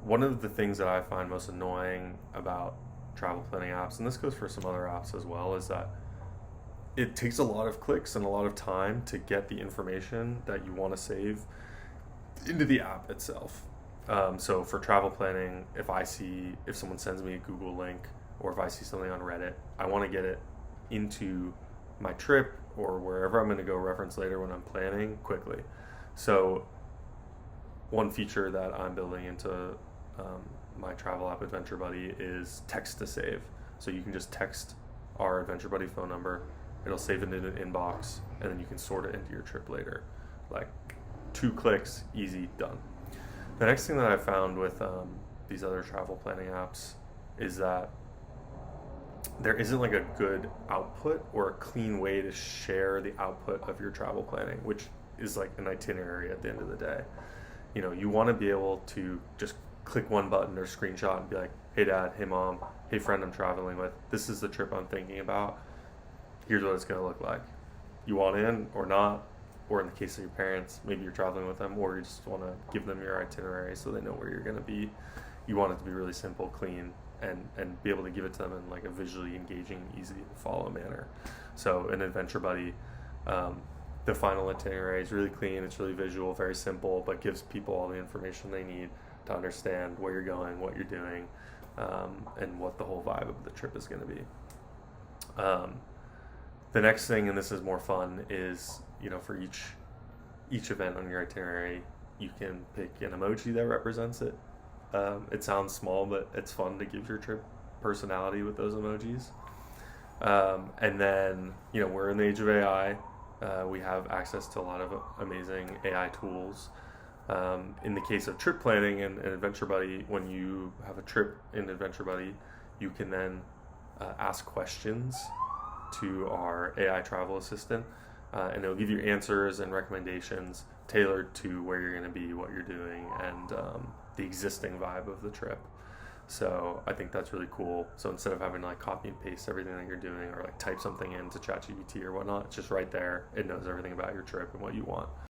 one of the things that I find most annoying about travel planning apps, and this goes for some other apps as well, is that it takes a lot of clicks and a lot of time to get the information that you want to save into the app itself. So for travel planning, if someone sends me a Google link or if I see something on Reddit, I want to get it into my trip or wherever I'm going to go reference later when I'm planning quickly. So one feature that I'm building into my travel app Adventure Buddy is text to save. So you can just text our Adventure Buddy phone number, it'll save it in an inbox, and then you can sort it into your trip later. Like 2 clicks, easy, done. The next thing that I found with these other travel planning apps is that there isn't like a good output or a clean way to share the output of your travel planning, which is like an itinerary at the end of the day. You want to be able to just click one button or screenshot and be like, hey dad, hey mom, hey friend I'm traveling with, this is the trip I'm thinking about. Here's what it's going to look like. You want in or not? Or in the case of your parents, maybe you're traveling with them, or you just want to give them your itinerary so they know where you're going to be. You want it to be really simple, clean, and be able to give it to them in like a visually engaging, easy to follow manner. So in Adventure Buddy, the final itinerary is really clean, it's really visual, very simple, but gives people all the information they need to understand where you're going, what you're doing, and what the whole vibe of the trip is going to be. The next thing, and this is more fun, is for each event on your itinerary, you can pick an emoji that represents it. It sounds small, but it's fun to give your trip personality with those emojis. And then we're in the age of AI. We have access to a lot of amazing AI tools. In the case of trip planning and Adventure Buddy, when you have a trip in Adventure Buddy, you can then ask questions to our AI travel assistant, and it'll give you answers and recommendations tailored to where you're going to be, what you're doing, and the existing vibe of the trip. So I think that's really cool. So instead of having to like copy and paste everything that you're doing or like type something into ChatGPT or whatnot, it's just right there. It knows everything about your trip and what you want.